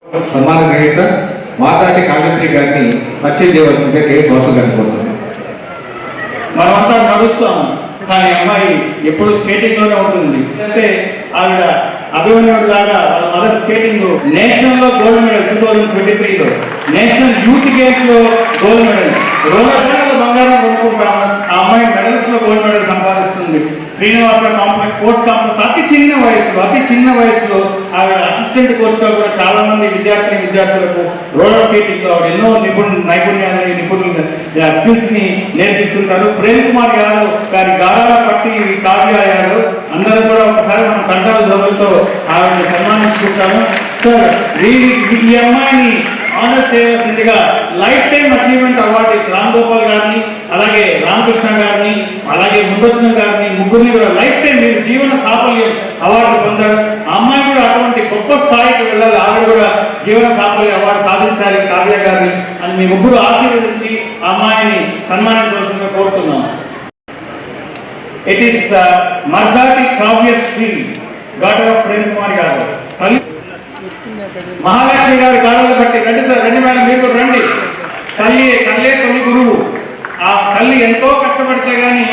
సన్మాన గ్రహీత మాతాటి కావ్యశ్రీ గారిని పరిచయం చేయవలసిందిగా కేసు వాసు గారిని కోరుతున్నాను. మనమంతా నడుస్తాము కానీ అమ్మాయి ఎప్పుడు స్కేటింగ్ లోనే ఉంటుంది. అంటే ఆవిడ అభిమన్యుడు లాగా వాళ్ళ మదర్ స్కేటింగ్ నేషనల్ లో గోల్డ్ మెడల్ 2023లో, నేషనల్ యూత్ గేమ్స్ లో గోల్డ్ మెడల్, రోలర్ బంగారం కొనుక్కుంటాము. ఆ అమ్మాయి మెడల్స్ లో గోల్డ్ మెడల్ సంపాదిస్తుంది. శ్రీనివాస కాంప్లెక్స్ స్పోర్ట్స్ కాంప్లెక్స్ అతి చిన్న వయసులో ఆవిడ అసిస్టెంట్ కోచ్గా కూడా చాలా మంది విద్యార్థులకు రోలర్ స్కేటింగ్ లో ఎన్నో నైపుణ్యాలని స్కిల్స్ ని నేర్పిస్తుంటారు. ప్రేమ్ కుమార్ యాదవ్ గారి గారాల పట్టి కావ్య యాదవ్ అందరూ కూడా ఒకసారి మనం కంటాల ధోరణితో ఆవిడని సన్మానించుకుంటాము. సార్ ఈ అమ్మాయిని ఆనర్ చేయవలసిందిగా life time achievement award Ram Gopal గారిని, అలాగే రామకృష్ణ గారిని, అలాగే మురత్నం గారిని, ముగ్గురిని కూడా లైఫ్ టైం మీరు జీవన సాఫల్యం అవార్డు పొందారు. ఆ అమ్మాయి కూడా అటువంటి గొప్ప స్థాయికి వెళ్ళాలి, ఆవిడ కూడా జీవన సాఫల్య అవార్డు సాధించాలి కావ్య గారిని అని మీ ముగ్గురు ఆశీర్వదించి ఆ అమ్మాయిని సన్మానించవలసిందిగా కోరుతున్నాం. It is Mardati Kavyasri, daughter of Prem Kumar Yadav. Mahalakshmi గారి కారణాలు బట్టి రండి సార్, రండి మేడం, మీరు రండి. కళ్ళే తొలి గురువు. ఆ తల్లి ఎంతో కష్టపడితే గానీ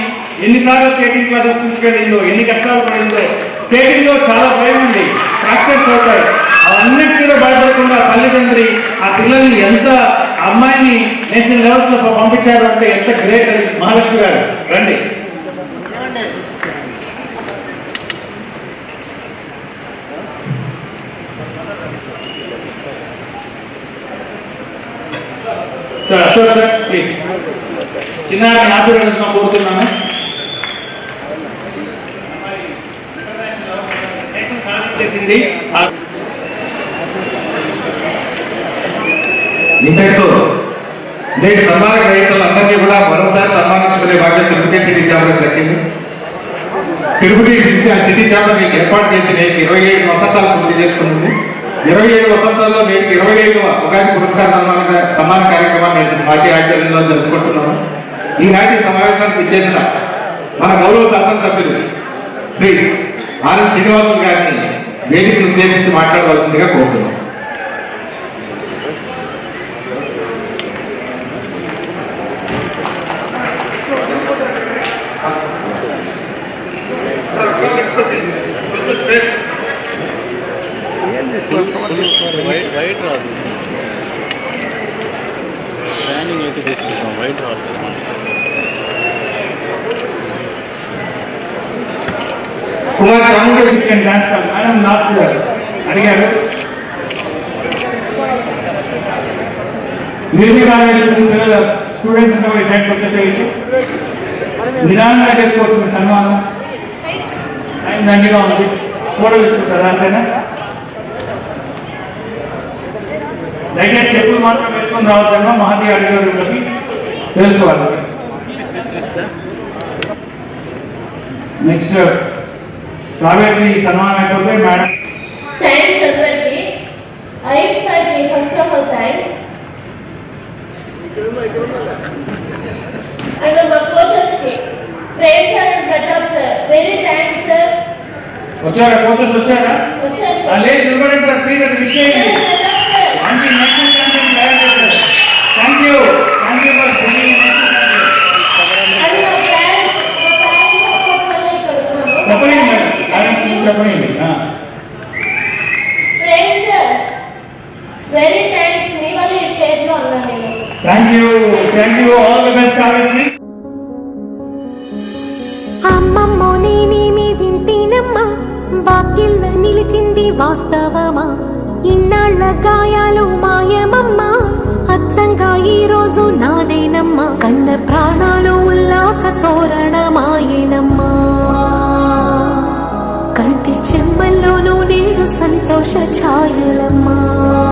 ఎన్నిసార్లు స్కేటింగ్ క్లాసెస్ తీసుకెళ్ళిందో, ఎన్ని కష్టాలు పడిందో. స్కేటింగ్ లో చాలా భయం ఉంది, ఫ్రాక్చర్స్ అవుతాయి. అవన్నిటిలో భయపడకుండా తల్లిదండ్రి ఆ పిల్లల్ని ఎంత అమ్మాయిని నేషనల్ లెవెల్స్ లో పంపించారు అంటే ఎంత గ్రేట్ అది. మహాలక్ష్మి గారు రండి. సార్ అశోక్ సార్ ప్లీజ్ చిన్నారిని ఆశీర్వదించడం కోరుతున్నాను. చేసింది ఇంతటితో నేటి సన్మాన గ్రహీతలందరినీ కూడా మరోసారి సన్మానించుకునే బాధ్యత తిరుపతి సిటీ ఛాంబర్ దక్కింది. తిరుపతి సిటీ ఛాంబర్ మీకు ఏర్పాటు చేసి నేటికి 27 వసంతాలు పూర్తి చేసుకుంటుంది. 27 వసంతాల్లో నేటికి 25వ ఉగాది పురస్కార సన్మాన కార్యక్రమాన్ని పార్టీ ఆధ్వర్యంలో జరుపుకుంటున్నాము. ఈనాటి సమావేశానికి ఇచ్చేసిన మన గౌరవ శాసనసభ్యులు శ్రీ ఆర్ఎన్ శ్రీనివాసులు గారిని వేదికను ఉద్దేశించి మాట్లాడవలసిందిగా కోరుతున్నాం. వైట్ రాదు, ట్రైనింగ్ అయితే తీసుకుంటాం, వైట్ రాదు. Kumar Chamundeswari dance madam last గారు అడిగారు. పిల్లల స్టూడెంట్స్ సైడ్కి వచ్చేసేయచ్చు, నిదానంగా చేసుకోవచ్చు. సన్మానం ఆయన దండిగా ఉంది, ఫోటో తీసుకుంటారు అంతేనా. దయచేసి చెప్పులు మాత్రం వేసుకొని రావద్దమ్మా, మహతి అడిగారు తెలుసుకోవాలి. నెక్స్ట్ కావేసి సన్మానం అయిపోతే మేడం. థ్యాంక్స్ అందరికి. I'm sir first of all thanks. And మా కోచెస్ కి Prem sir and Pratap sir very thanks sir. వచ్చారా కోచెస్ వచ్చారా? వచ్చారు సార్. లేదు నిలబడండి సార్, ప్లీజ్ అది విషయం. థ్యాంక్ యూ ఫర్ చెప్పండి మేడం, చెప్పండి. వెరీ థ్యాంక్స్, మీ వల్ల ఈ స్టేజ్ లో ఉన్నాను నేను. Thank you all the best కావేసి. అమ్మమ్మో నేనేమి వింటేనమ్మా, వాకిళ్ళ నిలిచింది వాస్తవమా, ఇన్నాళ్ళ గాయాలు మాయమమ్మా, అచ్చంగా ఈ రోజు నాదేనమ్మా, కన్న ప్రాణాలు ఉల్లాస తోరణమాయేనమ్మా, కంటి చెమ్మల్లోనూ నేడు సంతోష ఛాయలమ్మా.